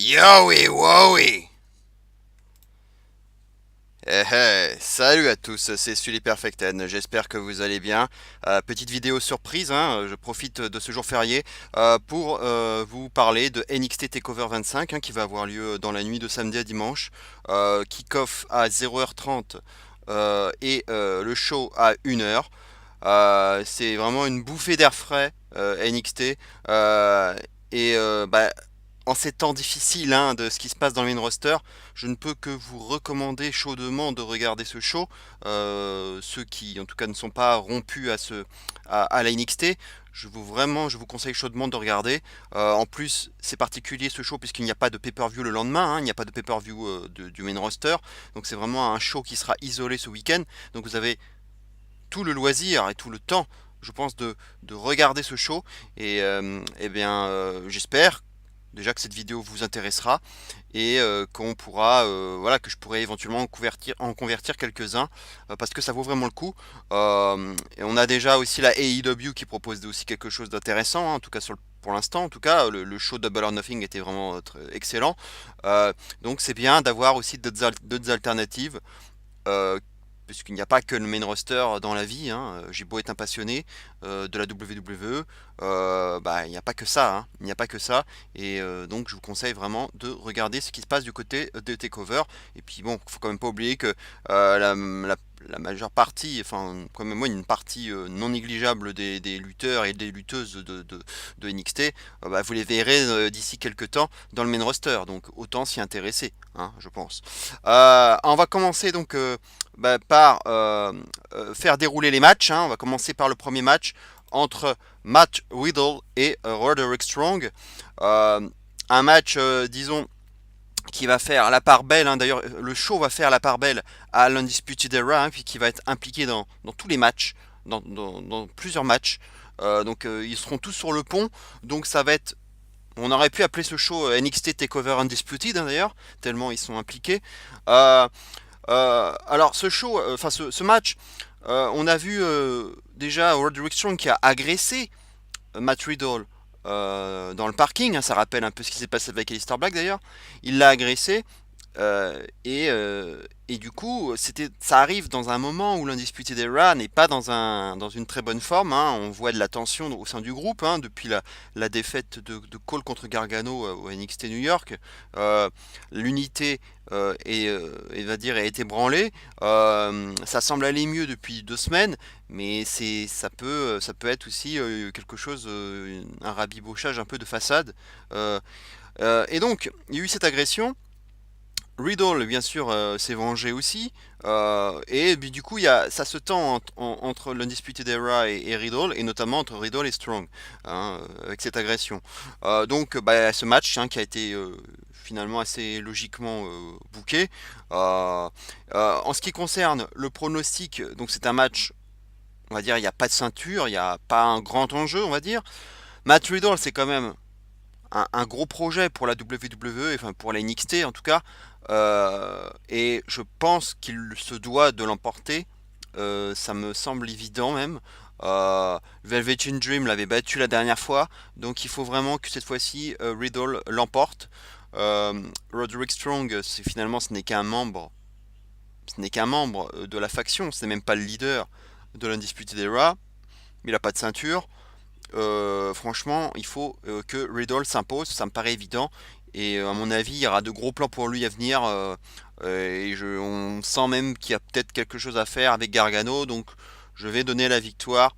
Yowie wowie. Salut à tous, c'est Sully Perfecten, j'espère que vous allez bien. Petite vidéo surprise, hein, je profite de ce jour férié pour vous parler de NXT TakeOver 25 qui va avoir lieu dans la nuit de samedi à dimanche. Kick-off à 0h30 et le show à 1h. C'est vraiment une bouffée d'air frais, NXT. Et en ces temps difficiles de ce qui se passe dans le main roster, je ne peux que vous recommander chaudement de regarder ce show. Ceux qui, en tout cas, ne sont pas rompus à la NXT, je vous conseille chaudement de regarder. En plus, c'est particulier ce show puisqu'il n'y a pas de pay-per-view le lendemain, il n'y a pas de pay-per-view du main roster. Donc c'est vraiment un show qui sera isolé ce week-end. Donc vous avez tout le loisir et tout le temps, je pense, de regarder ce show. J'espère déjà que cette vidéo vous intéressera et qu'on pourra, voilà, que je pourrai éventuellement en convertir quelques-uns parce que ça vaut vraiment le coup. Et on a déjà aussi la AEW qui propose aussi quelque chose d'intéressant, en tout cas pour l'instant, en tout cas, le show Double or Nothing était vraiment excellent. Donc c'est bien d'avoir aussi d'autres alternatives euh, puisqu'il n'y a pas que le main roster dans la vie, hein. J'ai beau être un passionné de la WWE, il n'y a pas que ça, hein. Il n'y a pas que ça, et donc je vous conseille vraiment de regarder ce qui se passe du côté de Takeover. Et puis bon, faut quand même pas oublier que la majeure partie, enfin quand même moi une partie non négligeable des lutteurs et des lutteuses de NXT, vous les verrez d'ici quelques temps dans le main roster, donc autant s'y intéresser, hein, je pense. On va commencer donc par faire dérouler les matchs, hein. On va commencer par le premier match entre Matt Riddle et Roderick Strong. Euh, un match, disons, qui va faire la part belle, hein. D'ailleurs, le show va faire la part belle à l'Undisputed Era, hein, puis qui va être impliqué dans tous les matchs, dans plusieurs matchs. Ils seront tous sur le pont, donc ça va être. On aurait pu appeler ce show NXT Takeover Undisputed, hein, d'ailleurs, tellement ils sont impliqués. Euh, alors ce show, enfin ce match, on a vu déjà Roderick Strong qui a agressé Matt Riddle dans le parking, hein. Ça rappelle un peu ce qui s'est passé avec Aleister Black d'ailleurs. Il l'a agressé et du coup, ça arrive dans un moment où l'Undisputed Era n'est pas dans une très bonne forme, hein. On voit de la tension au sein du groupe, hein, depuis la défaite de Cole contre Gargano au NXT New York. Euh, L'unité va dire, a été branlée. Ça semble aller mieux depuis 2 semaines, mais ça peut être aussi quelque chose, un rabibochage un peu de façade. Euh, et donc, il y a eu cette agression. Riddle, bien sûr, s'est vengé aussi. Et puis, du coup, ça se tend entre l'Undisputed Era et Riddle, et notamment entre Riddle et Strong, hein, avec cette agression. Ce match, hein, qui a été finalement assez logiquement booké. En ce qui concerne le pronostic, donc c'est un match, on va dire, il n'y a pas de ceinture, il n'y a pas un grand enjeu, on va dire. Matt Riddle, c'est quand même un gros projet pour la WWE, enfin pour la NXT en tout cas, et je pense qu'il se doit de l'emporter. Ça me semble évident même. Velveteen Dream l'avait battu la dernière fois, donc il faut vraiment que cette fois-ci Riddle l'emporte. Roderick Strong, ce n'est qu'un membre, de la faction, c'est même pas le leader de l'Undisputed Era, il n'a pas de ceinture. Franchement, il faut que Riddle s'impose, ça me paraît évident. Et à mon avis, il y aura de gros plans pour lui à venir. On sent même qu'il y a peut-être quelque chose à faire avec Gargano. Donc, je vais donner la victoire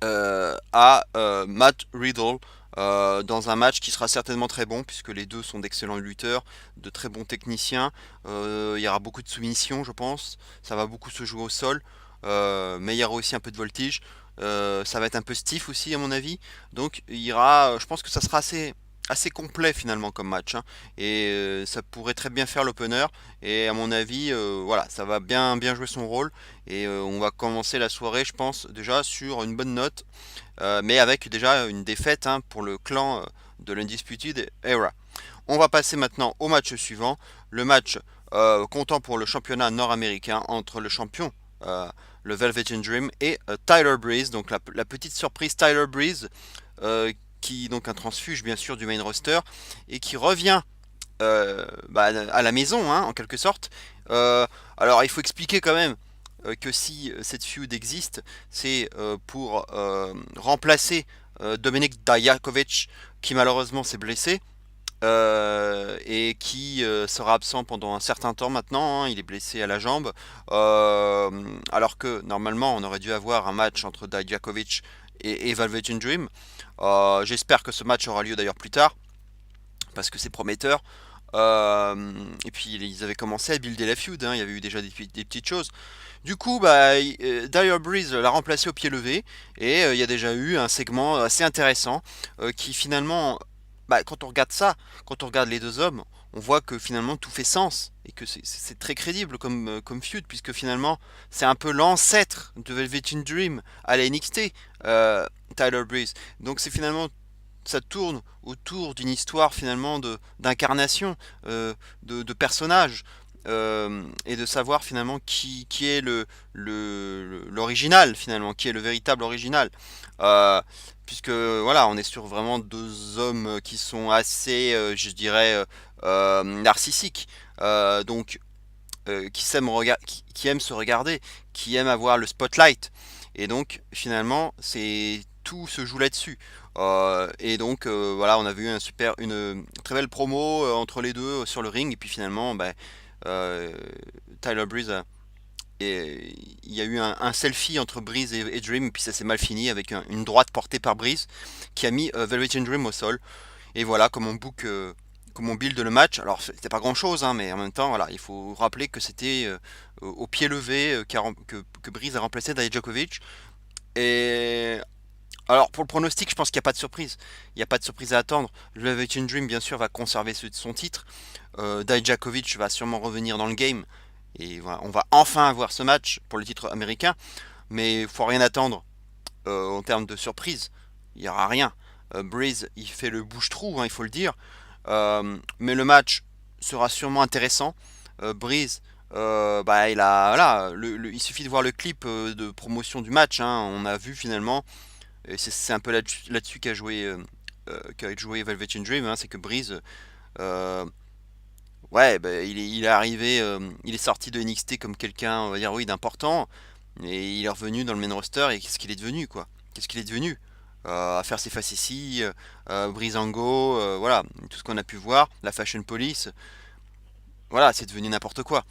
à Matt Riddle dans un match qui sera certainement très bon, puisque les deux sont d'excellents lutteurs, de très bons techniciens. Il y aura beaucoup de soumissions, je pense. Ça va beaucoup se jouer au sol. Mais il y aura aussi un peu de voltige. Ça va être un peu stiff aussi à mon avis. Donc je pense que ça sera assez complet finalement comme match, hein. Et ça pourrait très bien faire l'opener. Et à mon avis, voilà, ça va bien jouer son rôle. Et on va commencer la soirée, je pense, déjà sur une bonne note, mais avec déjà une défaite, hein, pour le clan de l'Undisputed Era. On va passer maintenant au match suivant, le match comptant pour le championnat nord-américain entre le champion, euh, le Velveteen Dream, et Tyler Breeze, donc la petite surprise Tyler Breeze, euh, qui donc un transfuge bien sûr du main roster, et qui revient à la maison, hein, en quelque sorte. Alors il faut expliquer quand même que si cette feud existe, c'est pour remplacer Dominik Dijakovic, qui malheureusement s'est blessé. Et qui sera absent pendant un certain temps maintenant, hein. Il est blessé à la jambe, alors que normalement on aurait dû avoir un match entre Dijakovic et Velvet Dream. J'espère que ce match aura lieu d'ailleurs plus tard, parce que c'est prometteur. Et puis ils avaient commencé à builder la feud, hein. Il y avait eu déjà des petites choses. Du coup, Dire Breeze l'a remplacé au pied levé, et il y a déjà eu un segment assez intéressant qui finalement, quand on regarde ça, quand on regarde les deux hommes, on voit que finalement tout fait sens et que c'est très crédible comme feud, puisque finalement c'est un peu l'ancêtre de Velvet Dream à la NXT, Tyler Breeze. Donc c'est finalement, ça tourne autour d'une histoire finalement d'incarnation, de personnages, et de savoir finalement qui est l'original, finalement, qui est le véritable original. Euh, Puisque voilà, on est sur vraiment deux hommes qui sont assez, je dirais, narcissiques, donc qui aiment se regarder, qui aiment avoir le spotlight, et donc finalement c'est tout se joue là-dessus. Et donc voilà, on a vu une très belle promo entre les deux sur le ring, et puis finalement, euh, Tyler Breeze et il y a eu un selfie entre Breeze et Dream, et puis ça s'est mal fini avec une droite portée par Breeze qui a mis Velvet Dream au sol. Et voilà comment on build le match. Alors c'était pas grand chose, hein, mais en même temps, voilà, il faut rappeler que c'était au pied levé que Breeze a remplacé Dijakovic. Et alors pour le pronostic, je pense qu'il n'y a pas de surprise. Il n'y a pas de surprise à attendre. Velvet Dream, bien sûr, va conserver son titre. Dijakovic va sûrement revenir dans le game. Et voilà, on va enfin avoir ce match pour le titre américain. Mais il faut rien attendre en termes de surprise. Il n'y aura rien. Breeze, il fait le bouche-trou, hein, il faut le dire. Mais le match sera sûrement intéressant. Breeze, voilà, il suffit de voir le clip de promotion du match, hein. On a vu finalement, et c'est un peu là-dessus qu'a joué Velvet Dream, hein. C'est que Breeze, euh, ouais, il est arrivé, il est sorti de NXT comme quelqu'un, on va dire, oui, d'important, et il est revenu dans le main roster, et qu'est-ce qu'il est devenu, quoi? Qu'est-ce qu'il est devenu? À faire ses faces ici, Breezango, voilà, tout ce qu'on a pu voir, la Fashion Police, voilà, c'est devenu n'importe quoi.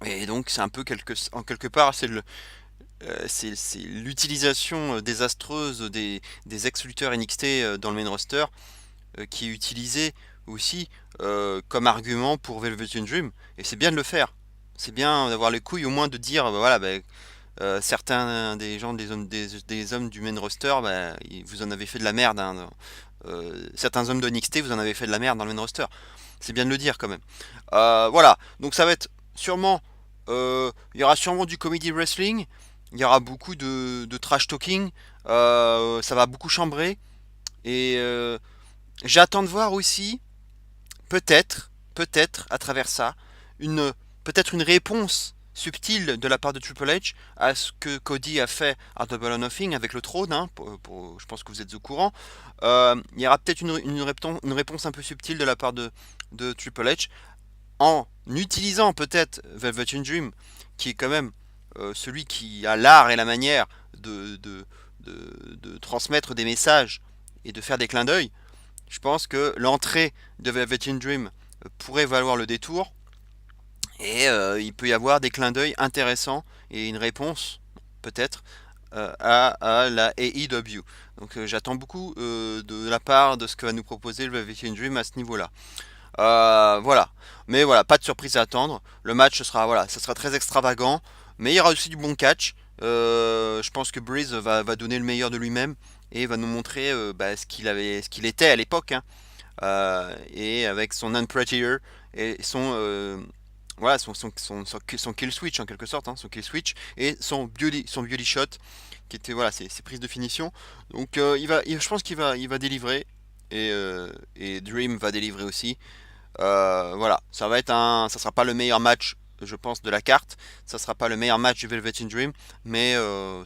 Et donc c'est un peu en quelque part, c'est l'utilisation désastreuse des ex-lutteurs NXT dans le main roster, qui est utilisée aussi comme argument pour Velvet Dream. Et c'est bien de le faire. C'est bien d'avoir les couilles au moins de dire, voilà, certains des gens, des hommes du main roster, vous en avez fait de la merde, hein. Certains hommes de NXT, vous en avez fait de la merde dans le main roster. C'est bien de le dire quand même. Voilà, donc ça va être sûrement, il y aura sûrement du comedy wrestling, il y aura beaucoup de trash talking, ça va beaucoup chambrer, et j'attends de voir aussi, peut-être à travers ça, une peut-être une réponse subtile de la part de Triple H à ce que Cody a fait à Double or Nothing avec le trône, hein, je pense que vous êtes au courant. Il y aura peut-être une réponse un peu subtile de la part de Triple H, en utilisant peut-être Velvet Dream, qui est quand même celui qui a l'art et la manière de transmettre des messages et de faire des clins d'œil. Je pense que l'entrée de Velvet Dream pourrait valoir le détour, et il peut y avoir des clins d'œil intéressants et une réponse peut-être à la AEW. Donc j'attends beaucoup de la part de ce que va nous proposer le Velvet Dream à ce niveau-là. Voilà. Mais voilà, pas de surprise à attendre. Le match sera, voilà, ça sera très extravagant, mais il y aura aussi du bon catch. Je pense que Breeze va donner le meilleur de lui-même et va nous montrer ce qu'il était à l'époque, hein. Et avec son Unprettier et voilà, son kill switch en quelque sorte, hein, son kill switch et son beauty shot, qui était, voilà, ses prises de finition. Donc je pense il va délivrer, et Dream va délivrer aussi. Voilà, ça sera pas le meilleur match, je pense, de la carte. Ça sera pas le meilleur match du Velvet Dream, mais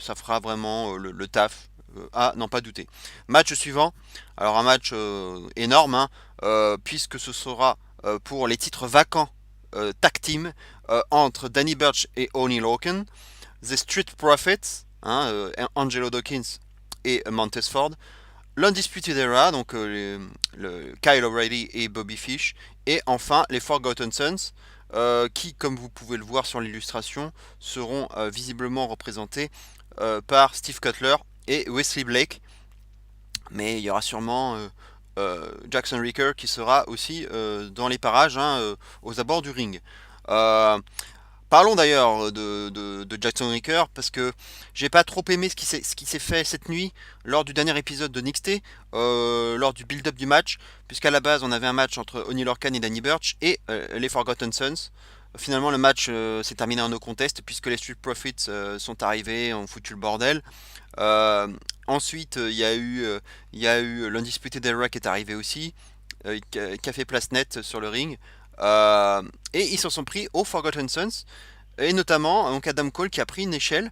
ça fera vraiment le taf à n'en pas douter. Match suivant, alors un match énorme, hein, puisque ce sera pour les titres vacants tag team entre Danny Burch et Oney Lorcan, The Street Profits, hein, Angelo Dawkins et Montez Ford, l'Undisputed Era, donc le Kyle O'Reilly et Bobby Fish, et enfin les Forgotten Sons, qui, comme vous pouvez le voir sur l'illustration, seront visiblement représentés par Steve Cutler et Wesley Blake, mais il y aura sûrement Jackson Ricker qui sera aussi dans les parages, hein, aux abords du ring. Euh, Parlons d'ailleurs de Jackson Ricker, parce que j'ai pas trop aimé ce qui s'est fait cette nuit lors du dernier épisode de NXT, lors du build-up du match, puisqu'à la base on avait un match entre Oney Lorcan et Danny Burch et les Forgotten Sons. Finalement le match s'est terminé en no contest, puisque les Street Profits sont arrivés, ont foutu le bordel. Euh, Ensuite il y a eu l'Undisputed Era qui est arrivé aussi, qui a fait place nette sur le ring. Euh, et ils s'en sont pris aux Forgotten Sons, et notamment donc Adam Cole qui a pris une échelle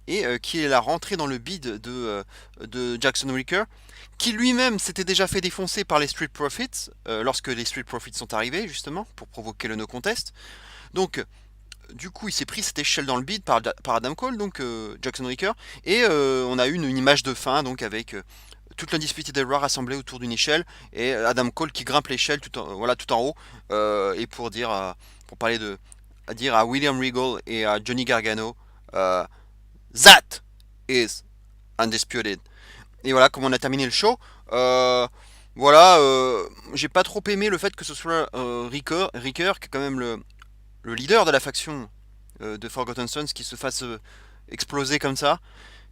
et qui est la rentrée dans le bid de Jackson Ricker, qui lui-même s'était déjà fait défoncer par les Street Profits lorsque les Street Profits sont arrivés justement pour provoquer le no contest. Donc du coup il s'est pris cette échelle dans le bid par Adam Cole, donc Jackson Ricker, et on a eu une image de fin donc avec toute l'Undisputed Era rassemblée autour d'une échelle et Adam Cole qui grimpe l'échelle voilà, tout en haut, et pour parler à dire à William Regal et à Johnny Gargano, That is undisputed. Et voilà comment on a terminé le show. Voilà, j'ai pas trop aimé le fait que ce soit Ricker, qui est quand même le leader de la faction de Forgotten Sons, qui se fasse exploser comme ça.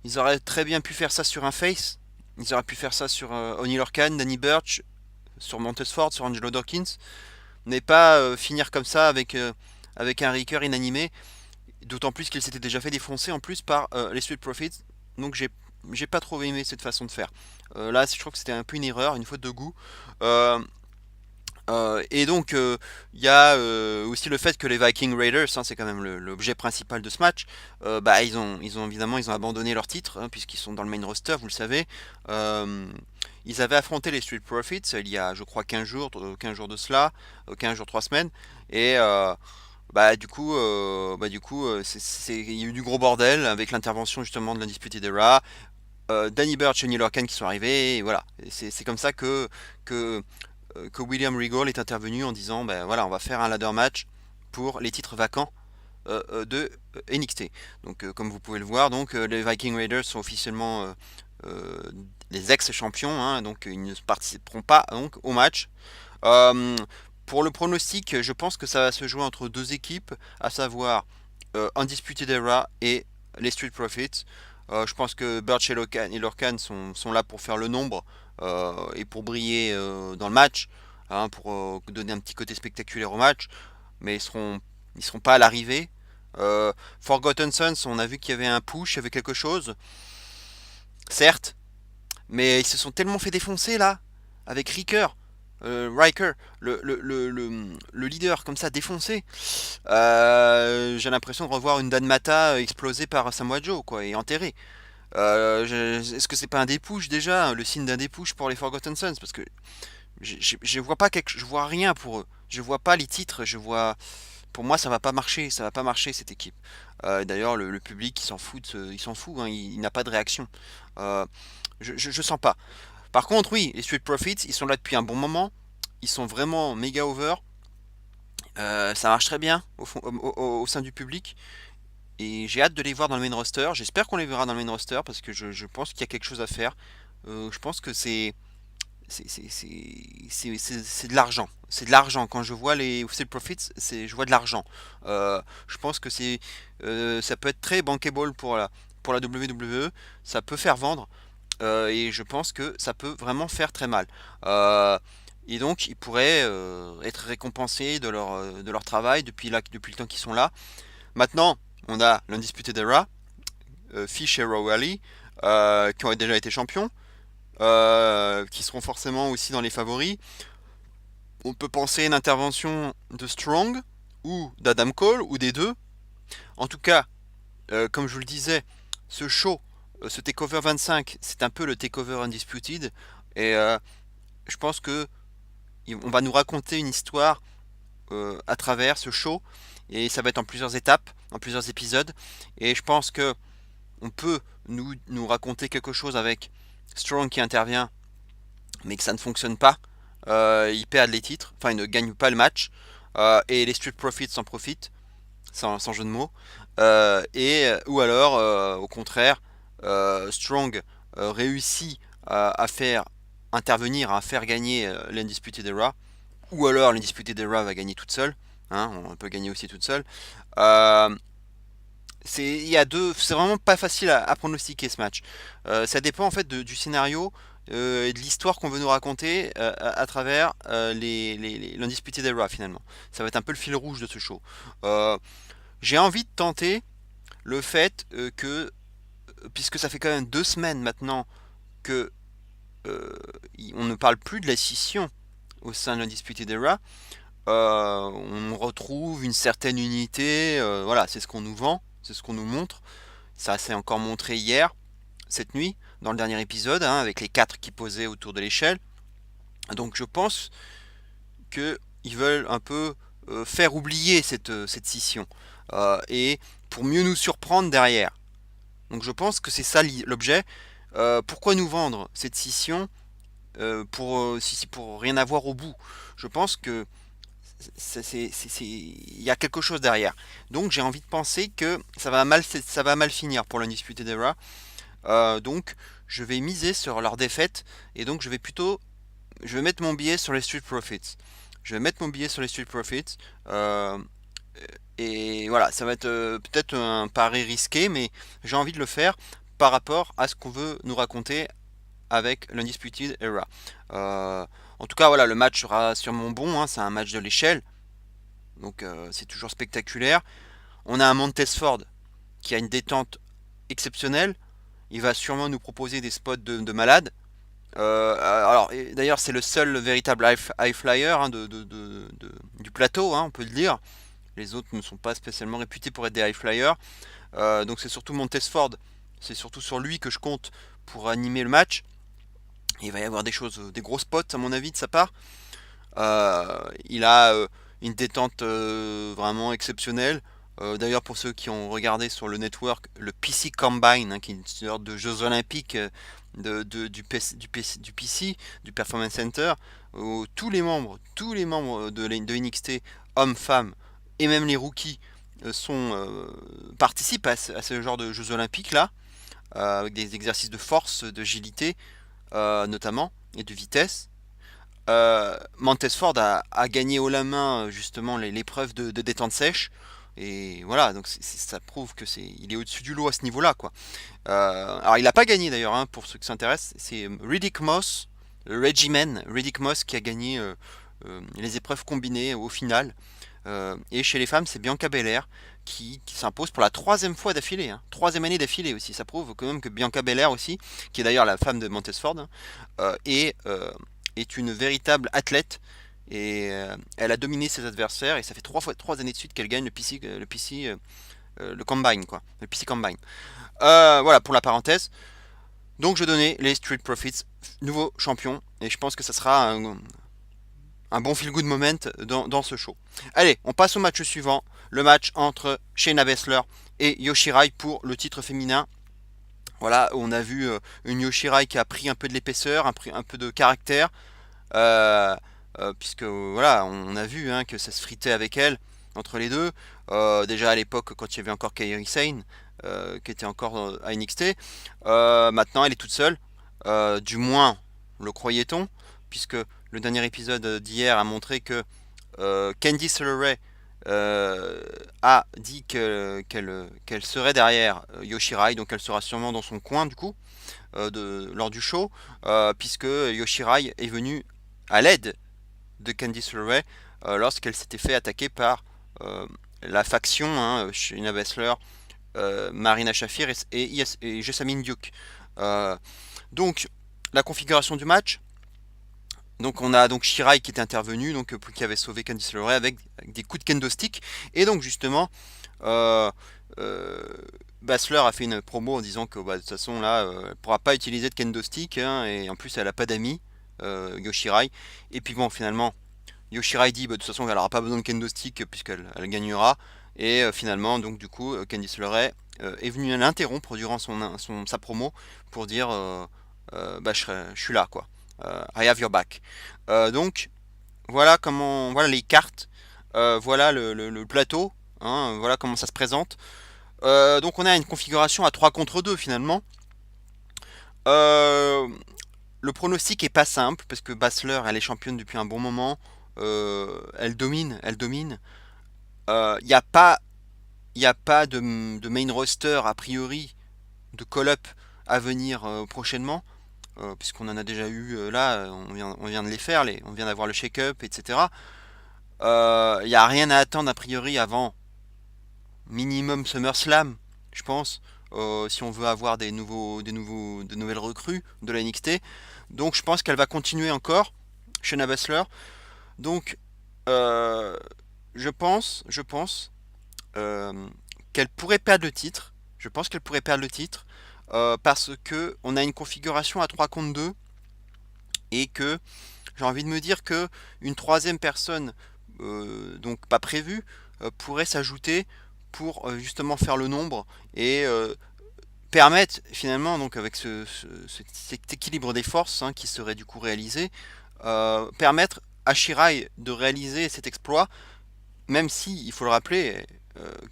Ils auraient très bien pu faire ça sur un face. Ils auraient pu faire ça sur Oney Lorcan, Danny Burch, sur Montez Ford, sur Angelo Dawkins. Mais pas finir comme ça avec un Ricker inanimé. D'autant plus qu'il s'était déjà fait défoncer en plus par les Street Profits. Donc j'ai pas trop aimé cette façon de faire. Là, je trouve que c'était un peu une erreur, une faute de goût. Euh, et donc, il y a aussi le fait que les Viking Raiders, hein, c'est quand même l'objet principal de ce match, bah, ils ont évidemment ils ont abandonné leur titre, hein, puisqu'ils sont dans le main roster, vous le savez. Euh, Ils avaient affronté les Street Profits il y a, je crois, 15 jours de cela, 15 jours, 3 semaines. Et du coup il y a eu du gros bordel avec l'intervention justement de l'Undisputed Era. Danny Burch et Neil Lorcan qui sont arrivés, et voilà. C'est comme ça que William Regal est intervenu en disant ben voilà, on va faire un ladder match pour les titres vacants de NXT. Donc comme vous pouvez le voir, donc les Viking Raiders sont officiellement euh, les ex-champions, hein, donc ils ne participeront pas donc au match. Euh, pour le pronostic, je pense que ça va se jouer entre deux équipes, à savoir Undisputed Era et les Street Profits. Je pense que Burch et Lorcan sont là pour faire le nombre et pour briller dans le match, hein, pour donner un petit côté spectaculaire au match, mais ils seront pas à l'arrivée. Forgotten Sons, on a vu qu'il y avait un push, il y avait quelque chose, certes, mais ils se sont tellement fait défoncer là, avec Riker, le leader comme ça défoncé. J'ai l'impression de revoir une Dan Mata explosée par Samoa Joe, quoi, et enterrée. Est-ce que c'est pas un dépush déjà, le signe d'un dépush pour les Forgotten Sons? Parce que je vois pas je vois rien pour eux. Je vois pas les titres, pour moi ça va pas marcher, ça va pas marcher cette équipe. D'ailleurs le public il s'en fout, hein, il n'a pas de réaction. Euh, je sens pas. Par contre oui, les Street Profits, ils sont là depuis un bon moment, ils sont vraiment méga over. Ça marche très bien au sein du public. Et j'ai hâte de les voir dans le main roster. J'espère qu'on les verra dans le main roster parce que je pense qu'il y a quelque chose à faire. Je pense que c'est de l'argent. C'est de l'argent. Quand je vois les Sale Profits, je vois de l'argent. Je pense que ça peut être très bankable pour la WWE. Ça peut faire vendre. Et je pense que ça peut vraiment faire très mal. Euh, et donc, ils pourraient être récompensés de leur travail depuis le temps qu'ils sont là. Maintenant, on a l'Undisputed Era, Fish et O'Reilly, qui ont déjà été champions, qui seront forcément aussi dans les favoris. On peut penser à une intervention de Strong ou d'Adam Cole ou des deux. En tout cas, comme je vous le disais, ce show ce Takeover 25, c'est un peu le Takeover Undisputed. Et je pense que on va nous raconter une histoire à travers ce show. Et ça va être en plusieurs étapes, en plusieurs épisodes. Et je pense que on peut nous raconter quelque chose avec Strong qui intervient, mais que ça ne fonctionne pas. Ils perdent les titres, enfin ils ne gagnent pas le match. Et les Street Profits en profitent, sans jeu de mots. Ou alors, au contraire, Strong réussit à faire intervenir, à faire gagner l'Undisputed Era. Ou alors l'Undisputed Era va gagner toute seule. Hein, on peut gagner aussi toute seule. Euh, c'est vraiment pas facile à pronostiquer ce match. Ça dépend en fait du scénario et de l'histoire qu'on veut nous raconter à travers l'Undisputed Era finalement. Ça va être un peu le fil rouge de ce show. Euh, j'ai envie de tenter le fait puisque ça fait quand même 2 semaines maintenant que on ne parle plus de la scission au sein de l'Undisputed Era, on retrouve une certaine unité, voilà, c'est ce qu'on nous vend, c'est ce qu'on nous montre. Ça s'est encore montré hier, cette nuit, dans le dernier épisode, hein, avec les 4 qui posaient autour de l'échelle. Donc je pense qu'ils veulent un peu faire oublier cette scission, et pour mieux nous surprendre derrière. Donc je pense que c'est ça l'objet. Pourquoi nous vendre cette scission pour rien avoir au bout? Je pense que il y a quelque chose derrière. Donc j'ai envie de penser que ça va mal finir pour l'Undisputed Era. Donc je vais miser sur leur défaite et donc je vais mettre mon billet sur les Street Profits. Je vais mettre mon billet sur les Street Profits. Et voilà, ça va être peut-être un pari risqué, mais j'ai envie de le faire par rapport à ce qu'on veut nous raconter avec l'Undisputed Era. En tout cas, voilà, le match sera sûrement bon, hein, c'est un match de l'échelle, donc c'est toujours spectaculaire. On a un Montez-Ford qui a une détente exceptionnelle, il va sûrement nous proposer des spots de malade. Alors, d'ailleurs, c'est le seul véritable high flyer, hein, du plateau, hein, on peut le dire. Les autres ne sont pas spécialement réputés pour être des high flyers. Donc c'est surtout Montez-Ford, c'est surtout sur lui que je compte pour animer le match. Il va y avoir des gros spots à mon avis de sa part. Il a une détente vraiment exceptionnelle. D'ailleurs, pour ceux qui ont regardé sur le network le PC Combine, hein, qui est une sorte de Jeux Olympiques du PC, du Performance Center, où tous les membres de NXT, hommes, femmes, et même les rookies, participent à ce genre de Jeux Olympiques là, avec des exercices de force, d'agilité notamment, et de vitesse. Montez-Ford a gagné haut la main justement l'épreuve de détente sèche. Et voilà, donc ça prouve que il est au-dessus du lot à ce niveau-là, quoi. Alors il n'a pas gagné d'ailleurs, hein, pour ceux qui s'intéressent. C'est Riddick Moss, le Regimen, Riddick Moss qui a gagné les épreuves combinées au final. Et chez les femmes, c'est Bianca Belair qui s'impose pour la 3e fois d'affilée, hein. 3e année d'affilée aussi. Ça prouve quand même que Bianca Belair aussi, qui est d'ailleurs la femme de Montez-Ford, hein, est une véritable athlète. Et elle a dominé ses adversaires et ça fait 3 années de suite qu'elle gagne le Combine, quoi, le PC Combine. Voilà pour la parenthèse. Donc je donnais les Street Profits nouveau champion et je pense que ça sera un bon feel good moment dans ce show. Allez, on passe au match suivant, le match entre Shayna Baszler et Yoshirai pour le titre féminin. Voilà, on a vu une Yoshirai qui a pris un peu de l'épaisseur, un peu de caractère, puisque voilà, on a vu, hein, que ça se fritait avec elle entre les deux. Déjà à l'époque, quand il y avait encore Kairi Sane, qui était encore à NXT. Maintenant, elle est toute seule, du moins le croyait-on, puisque le dernier épisode d'hier a montré que Candice LeRae a dit qu'elle serait derrière Yoshirai, donc elle sera sûrement dans son coin du coup lors du show, puisque Yoshirai est venue à l'aide de Candice LeRae lorsqu'elle s'était fait attaquer par la faction, hein, Shayna Baszler, Marina Shafir et Jessamine Duke. Donc la configuration du match. Donc on a donc Shirai qui était intervenu, donc qui avait sauvé Candice LeRae avec des coups de kendo stick. Et donc justement, Euh, euh, Basler a fait une promo en disant que bah, de toute façon là, elle pourra pas utiliser de kendo stick, hein, et en plus elle a pas d'amis, Yoshirai. Et puis bon, finalement, Yoshirai dit bah, de toute façon elle aura pas besoin de kendo stick puisqu'elle gagnera. Et finalement, donc du coup, Candice LeRae est venue l'interrompre durant sa promo pour dire bah, je suis là quoi. I have your back. Donc voilà les cartes, voilà le plateau, hein, voilà comment ça se présente. Donc on a une configuration à 3 contre 2 finalement. Euh, le pronostic est pas simple parce que Basler elle est championne depuis un bon moment. Elle domine, elle domine. Il n'y a pas, y a pas de main roster a priori de call-up à venir prochainement. Puisqu'on en a déjà eu là, on vient de les faire, on vient d'avoir le shake-up, etc. Il n'y a rien à attendre a priori avant minimum SummerSlam, je pense, si on veut avoir de nouvelles recrues de la NXT. Donc je pense qu'elle va continuer encore, Shayna Baszler. Donc euh, je pense euh, qu'elle pourrait perdre le titre. Je pense qu'elle pourrait perdre le titre parce que on a une configuration à 3 contre 2 et que j'ai envie de me dire que une troisième personne, donc pas prévue, pourrait s'ajouter pour justement faire le nombre et permettre finalement, donc avec cet équilibre des forces, hein, qui serait du coup réalisé, permettre à Shirai de réaliser cet exploit, même si, il faut le rappeler,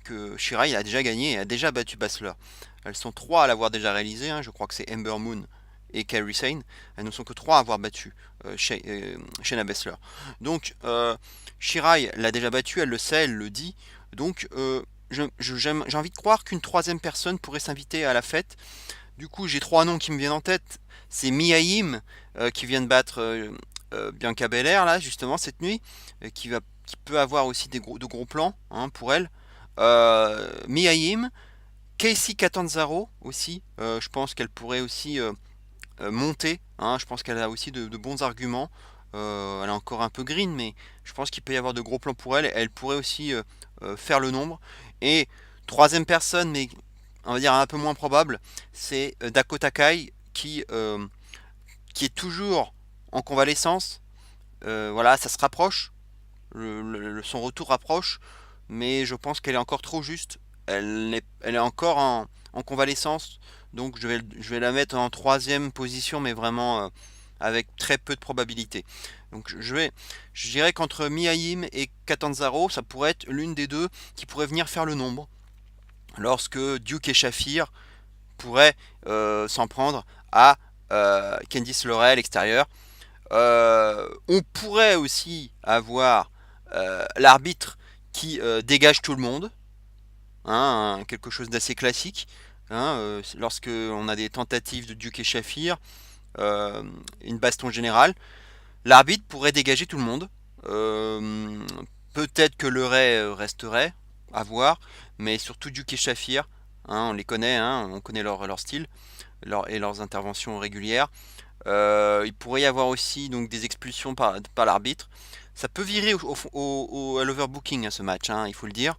que Shirai a déjà gagné et a déjà battu Basler. Elles sont trois à l'avoir déjà réalisé, hein, je crois que c'est Ember Moon et Kairi Sane. Elles ne sont que trois à avoir battu Shayna Baszler. Donc Shirai l'a déjà battu, elle le sait, elle le dit. Donc j'ai envie de croire qu'une troisième personne pourrait s'inviter à la fête. Du coup, j'ai trois noms qui me viennent en tête. C'est Mia Yim, qui vient de battre Bianca Belair là justement cette nuit, qui peut avoir aussi de gros plans, hein, pour elle. Mia Yim, Casey Catanzaro aussi, je pense qu'elle pourrait aussi monter, hein, je pense qu'elle a aussi de bons arguments. Elle est encore un peu green, mais je pense qu'il peut y avoir de gros plans pour elle. Elle pourrait aussi faire le nombre. Et troisième personne, mais on va dire un peu moins probable, c'est Dakota Kai qui est toujours en convalescence. Voilà, ça se rapproche, son retour rapproche, mais je pense qu'elle est encore trop juste. Elle est encore en convalescence, donc je vais la mettre en troisième position, mais vraiment avec très peu de probabilité. Donc je dirais qu'entre Miaim et Catanzaro, ça pourrait être l'une des deux qui pourrait venir faire le nombre, lorsque Duke et Shafir pourraient s'en prendre à Candice LeRae à l'extérieur. On pourrait aussi avoir l'arbitre qui dégage tout le monde, hein, quelque chose d'assez classique, hein, lorsque on a des tentatives de Duke et Shafir, euh, une baston générale, l'arbitre pourrait dégager tout le monde. Euh, Peut-être que le Ray resterait à voir, mais surtout Duke et Shafir, hein, on les connaît, hein, on connaît leur style et leurs interventions régulières. Il pourrait y avoir aussi donc des expulsions par l'arbitre. Ça peut virer à l'overbooking, hein, ce match, hein, il faut le dire.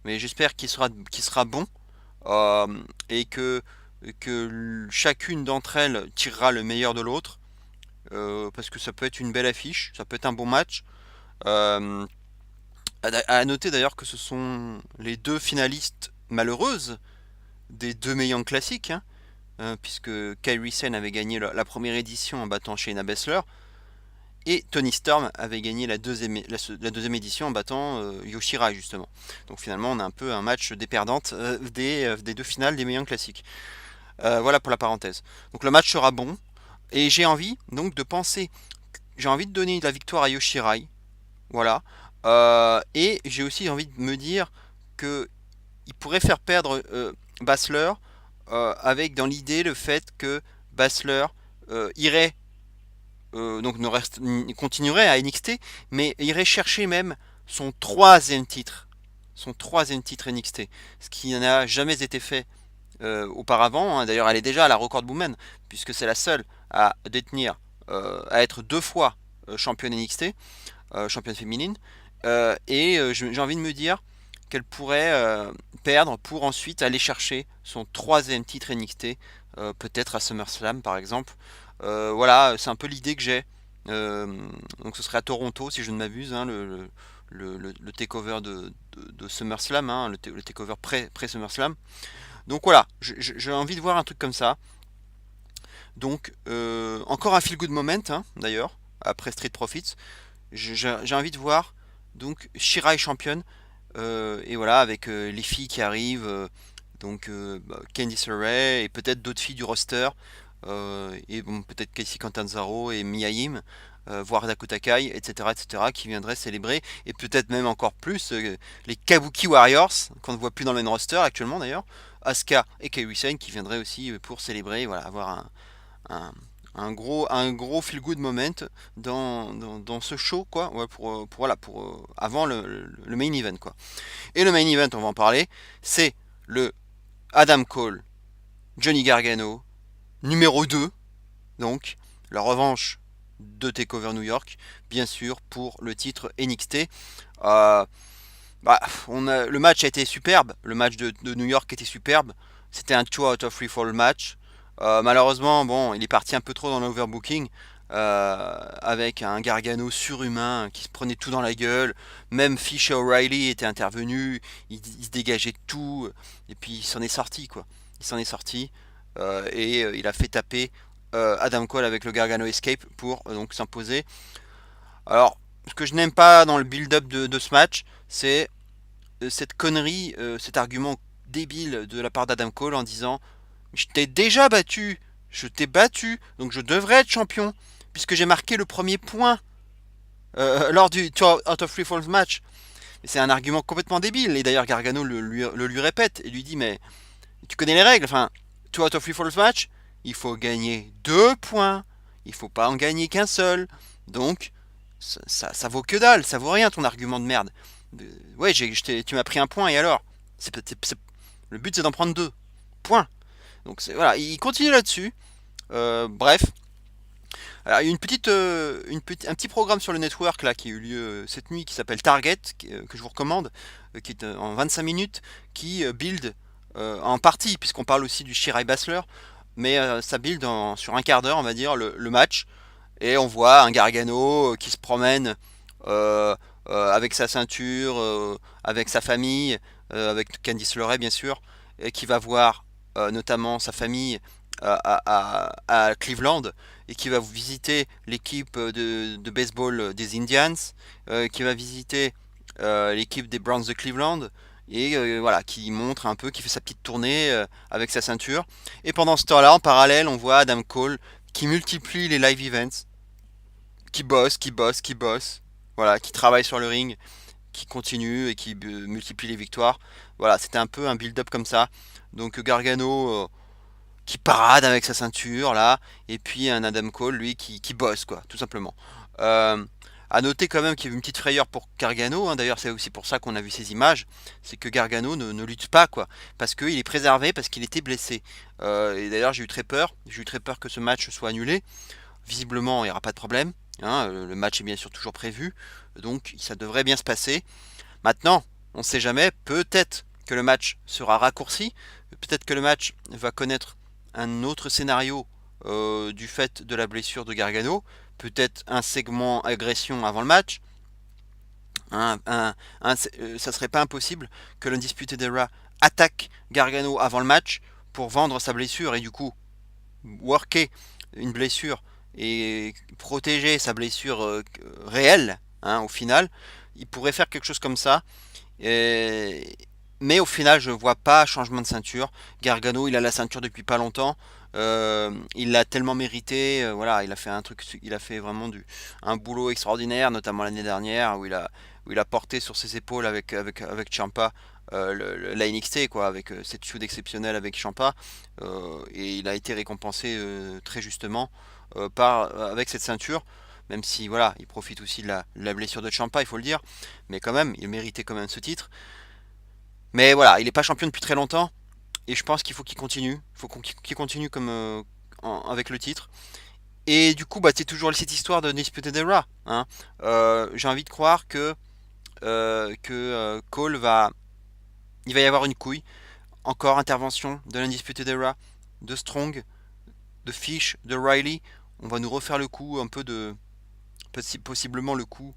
Mais j'espère qu'il sera bon, euh, et que chacune d'entre elles tirera le meilleur de l'autre. Parce que ça peut être une belle affiche, ça peut être un bon match. Euh, à noter d'ailleurs que ce sont les deux finalistes malheureuses des deux meilleurs classiques, hein, puisque Kairi Sane avait gagné la première édition en battant Shayna Baszler, et Tony Storm avait gagné la deuxième édition en battant Yoshirai justement. Donc finalement on a un peu un match des perdantes des deux finales des meilleurs classiques. Voilà pour la parenthèse. Donc le match sera bon, et j'ai envie donc de penser, j'ai envie de donner la victoire à Yoshirai, voilà. Et j'ai aussi envie de me dire que il pourrait faire perdre Basler, avec dans l'idée le fait que Basler irait donc continuerait à NXT, mais irait chercher même son troisième titre, NXT, ce qui n'a jamais été fait auparavant, hein. D'ailleurs, elle est déjà à la record woman, puisque c'est la seule à détenir, à être deux fois championne NXT, championne féminine. Et j'ai envie de me dire qu'elle pourrait perdre pour ensuite aller chercher son troisième titre NXT, peut-être à SummerSlam par exemple. Voilà, c'est un peu l'idée que j'ai. Euh, donc ce serait à Toronto si je ne m'abuse, hein, le takeover de SummerSlam, hein, le takeover pré-SummerSlam. Donc voilà, j'ai envie de voir un truc comme ça. Donc encore un feel good moment, hein, d'ailleurs, après Street Profits. J'ai envie de voir donc Shirai championne, et voilà, avec les filles qui arrivent, donc Candice LeRae et peut-être d'autres filles du roster, et bon, peut-être Casey Catanzaro et Mia Yim, voire Dakota Kai, etc., qui viendraient célébrer, et peut-être même encore plus les Kabuki Warriors, qu'on ne voit plus dans le main roster actuellement d'ailleurs, Asuka et Kairi Sane qui viendraient aussi pour célébrer, voilà, avoir un, un gros feel good moment dans ce show, quoi, ouais, voilà, avant le main event, quoi. Et le main event, on va en parler, c'est le Adam Cole, Johnny Gargano, numéro 2, donc la revanche de TakeOver New York, bien sûr, pour le titre NXT. Euh, le match a été superbe, le match de New York était superbe, c'était un 2 out of 3 fall match. Malheureusement, bon, il est parti un peu trop dans l'overbooking, avec un Gargano surhumain qui se prenait tout dans la gueule. Même Fish et O'Reilly était intervenu, il se dégageait de tout, et puis il s'en est sorti, quoi. Il s'en est sorti, et il a fait taper Adam Cole avec le Gargano Escape pour donc s'imposer. Alors, ce que je n'aime pas dans le build-up de ce match, c'est cette connerie, cet argument débile de la part d'Adam Cole en disant je t'ai déjà battu, je t'ai battu, donc je devrais être champion, puisque j'ai marqué le premier point lors du Tour Out of Three Falls match. Et c'est un argument complètement débile, et d'ailleurs Gargano le lui répète, et lui dit mais tu connais les règles, enfin, Tour Out of Three Falls match, il faut gagner 2 points, il faut pas en gagner qu'un seul, donc ça vaut que dalle, ça vaut rien ton argument de merde. Ouais, tu m'as pris un point, et alors le but c'est d'en prendre 2. Point. Donc voilà, il continue là-dessus. Bref. Alors, il y a un petit programme sur le network là qui a eu lieu cette nuit qui s'appelle Target, que je vous recommande, qui est en 25 minutes, qui build en partie, puisqu'on parle aussi du Shirai Baszler, mais ça build sur un quart d'heure, on va dire, le match. Et on voit un Gargano qui se promène avec sa ceinture, avec sa famille, avec Candice LeRae bien sûr, et qui va voir notamment sa famille à Cleveland, et qui va visiter l'équipe de baseball des Indians, qui va visiter l'équipe des Browns de Cleveland, et voilà, qui montre un peu, qui fait sa petite tournée avec sa ceinture. Et pendant ce temps-là, en parallèle, on voit Adam Cole qui multiplie les live events, qui bosse, voilà, qui travaille sur le ring, qui continue et qui multiplie les victoires. Voilà, c'était un peu un build-up comme ça. Donc Gargano qui parade avec sa ceinture là, et puis un Adam Cole lui qui bosse, quoi, tout simplement. Euh, à noter quand même qu'il y a eu une petite frayeur pour Gargano, hein. D'ailleurs c'est aussi pour ça qu'on a vu ces images, c'est que Gargano ne lutte pas, quoi, parce qu'il est préservé, parce qu'il était blessé. Et d'ailleurs j'ai eu très peur que ce match soit annulé. Visiblement il n'y aura pas de problème, hein, le match est bien sûr toujours prévu, donc ça devrait bien se passer. Maintenant, on ne sait jamais, peut-être que le match sera raccourci, peut-être que le match va connaître un autre scénario du fait de la blessure de Gargano, peut-être un segment agression avant le match. Ça serait pas impossible que l'Undisputed Era attaque Gargano avant le match pour vendre sa blessure et du coup worker une blessure et protéger sa blessure réelle, hein, au final. Il pourrait faire quelque chose comme ça. Et- Mais au final, je vois pas changement de ceinture. Gargano, il a la ceinture depuis pas longtemps. Il l'a tellement mérité. Voilà, il a fait un truc, il a fait vraiment un boulot extraordinaire, notamment l'année dernière, où il a porté sur ses épaules avec Ciampa la NXT, quoi, avec cette feud exceptionnelle avec Ciampa. Et il a été récompensé très justement avec cette ceinture. Même si voilà, il profite aussi de la blessure de Ciampa, il faut le dire. Mais quand même, il méritait quand même ce titre. Mais voilà, il n'est pas champion depuis très longtemps. Et je pense qu'il faut qu'il continue. Il faut qu'il continue comme, avec le titre. Et du coup, bah, c'est toujours cette histoire de Disputed Era, hein. J'ai envie de croire que Cole il va y avoir une couille. Encore intervention de l'Undisputed Era, de Strong, de Fish, de Riley. On va nous refaire le coup un peu de possiblement le coup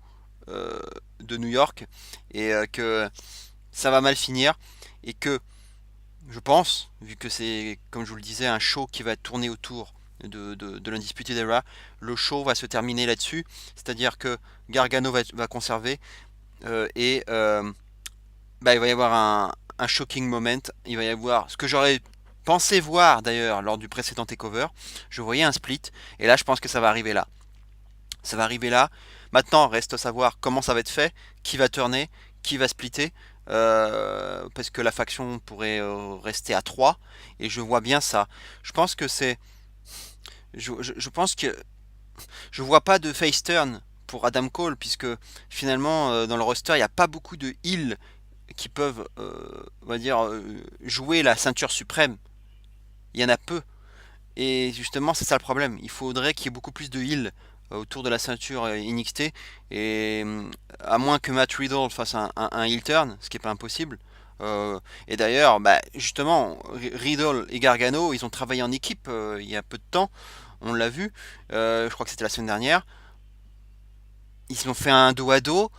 euh, de New York et que ça va mal finir et que je pense, vu que c'est comme je vous le disais un show qui va tourner autour de l'Undisputed Era, le show va se terminer là-dessus, c'est-à-dire que Gargano va conserver et bah, il va y avoir un shocking moment, il va y avoir ce que j'aurais pensé voir d'ailleurs lors du précédent takeover, je voyais un split et là je pense que ça va arriver là. Ça va arriver là. Maintenant, reste à savoir comment ça va être fait, qui va turner, qui va splitter, parce que la faction pourrait rester à 3 et je vois bien ça. Je pense que c'est. Je pense que. Je vois pas de face turn pour Adam Cole, puisque finalement, dans le roster, il n'y a pas beaucoup de heals qui peuvent, on va dire, jouer la ceinture suprême. Il y en a peu. Et justement, c'est ça le problème. Il faudrait qu'il y ait beaucoup plus de heal autour de la ceinture NXT. Et à moins que Matt Riddle fasse un heel turn, ce qui n'est pas impossible. Et d'ailleurs, bah, justement, Riddle et Gargano, ils ont travaillé en équipe il y a peu de temps. On l'a vu. Je crois que c'était la semaine dernière. Ils ont fait un dos à dos.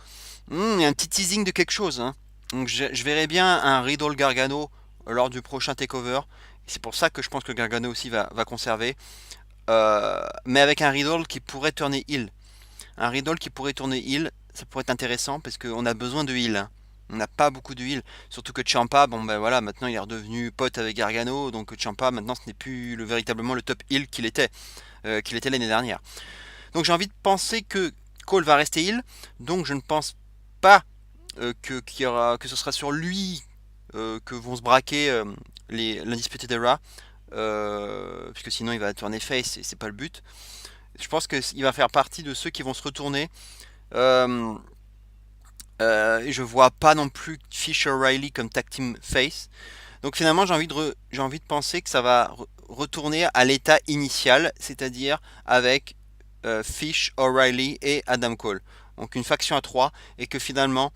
Il y a un petit teasing de quelque chose, hein. Donc je verrai bien un Riddle Gargano lors du prochain takeover. C'est pour ça que je pense que Gargano aussi va conserver. Mais avec un Riddle qui pourrait tourner heal. Un Riddle qui pourrait tourner heal, ça pourrait être intéressant parce qu'on a besoin de heal, hein. On n'a pas beaucoup de heal. Surtout que Ciampa, bon ben voilà, maintenant il est redevenu pote avec Gargano. Donc Ciampa, maintenant ce n'est plus véritablement le top heal qu'il était l'année dernière. Donc j'ai envie de penser que Cole va rester heal. Donc je ne pense pas que ce sera sur lui que vont se braquer l'Undisputed Era. Puisque sinon il va tourner face et c'est pas le but. Je pense qu'il va faire partie de ceux qui vont se retourner. Euh, et je vois pas non plus Fisher Riley comme tag team face. Donc finalement j'ai envie de penser que ça va retourner à l'état initial, c'est-à-dire avec Fish, O'Reilly et Adam Cole. Donc une faction à 3 et que finalement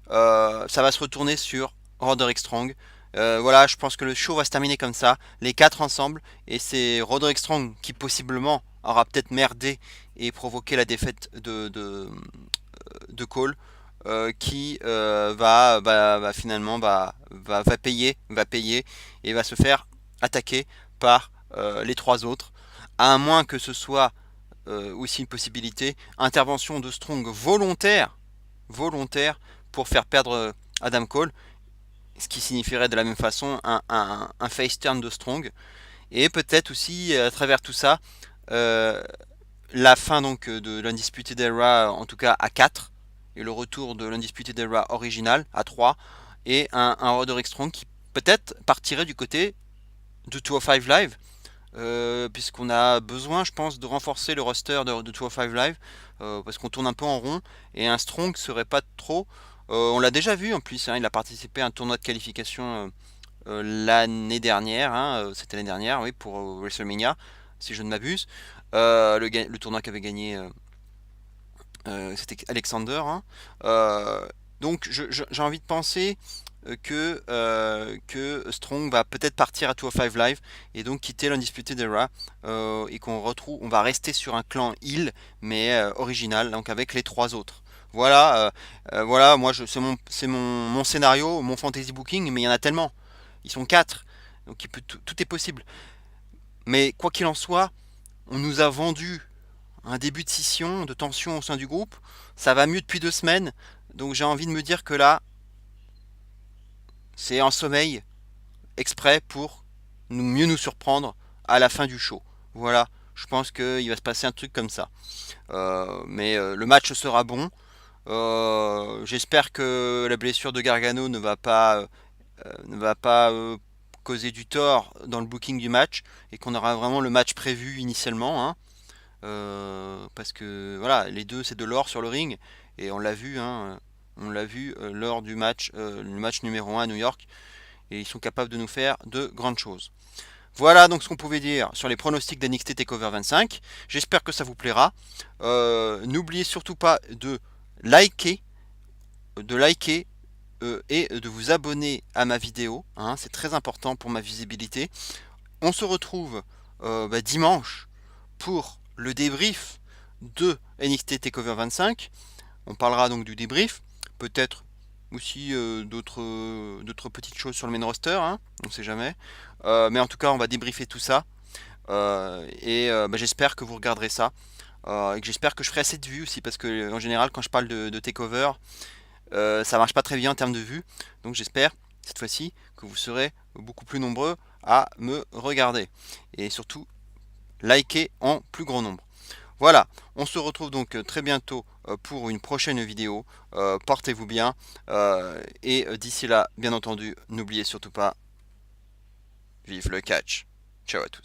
ça va se retourner sur Roderick Strong. Voilà, je pense que le show va se terminer comme ça, les 4 ensemble, et c'est Roderick Strong qui possiblement aura peut-être merdé et provoqué la défaite de Cole, qui finalement va payer et va se faire attaquer par les 3 autres, à moins que ce soit aussi une possibilité, intervention de Strong volontaire pour faire perdre Adam Cole, ce qui signifierait de la même façon un face turn de Strong. Et peut-être aussi à travers tout ça, euh, la fin donc de l'Undisputed Era, en tout cas à 4, et le retour de l'Undisputed Era original à 3, et un Roderick Strong qui peut-être partirait du côté de 205 Live, puisqu'on a besoin, je pense, de renforcer le roster de 205 Live, parce qu'on tourne un peu en rond, et un Strong serait pas trop. On l'a déjà vu en plus, hein, il a participé à un tournoi de qualification l'année dernière, hein, c'était l'année dernière, oui, pour WrestleMania, si je ne m'abuse. Le tournoi qu'avait gagné, c'était Alexander, hein. Donc j'ai envie de penser que Strong va peut-être partir à 205 Live et donc quitter l'Undisputed Era, et on va rester sur un clan Hill mais original, donc avec les 3 autres. Voilà, voilà, moi c'est mon scénario, mon fantasy booking, mais il y en a tellement. Ils sont 4, donc tout est possible. Mais quoi qu'il en soit, on nous a vendu un début de scission, de tension au sein du groupe. Ça va mieux depuis 2 semaines, donc j'ai envie de me dire que là, c'est un sommeil exprès pour mieux nous surprendre à la fin du show. Voilà, je pense qu'il va se passer un truc comme ça. Mais le match sera bon. J'espère que la blessure de Gargano ne va pas causer du tort dans le booking du match et qu'on aura vraiment le match prévu initialement, hein. Parce que voilà, les deux c'est de l'or sur le ring et on l'a vu, hein, on l'a vu lors du match, le match numéro 1 à New York, et ils sont capables de nous faire de grandes choses. Voilà donc ce qu'on pouvait dire sur les pronostics d'NXT TakeOver 25. J'espère que ça vous plaira. N'oubliez surtout pas de liker, est de vous abonner à ma vidéo, hein, c'est très important pour ma visibilité. On se retrouve dimanche pour le débrief de NXT TakeOver 25. On parlera donc du débrief, peut-être aussi d'autres petites choses sur le main roster, hein, on ne sait jamais. Mais en tout cas, on va débriefer tout ça. J'espère que vous regarderez ça. Et que j'espère que je ferai assez de vues aussi, parce que en général, quand je parle de TakeOver, ça marche pas très bien en termes de vues. Donc j'espère, cette fois-ci, que vous serez beaucoup plus nombreux à me regarder. Et surtout, liker en plus grand nombre. Voilà, on se retrouve donc très bientôt pour une prochaine vidéo. Portez-vous bien. Et d'ici là, bien entendu, n'oubliez surtout pas, vive le catch. Ciao à tous.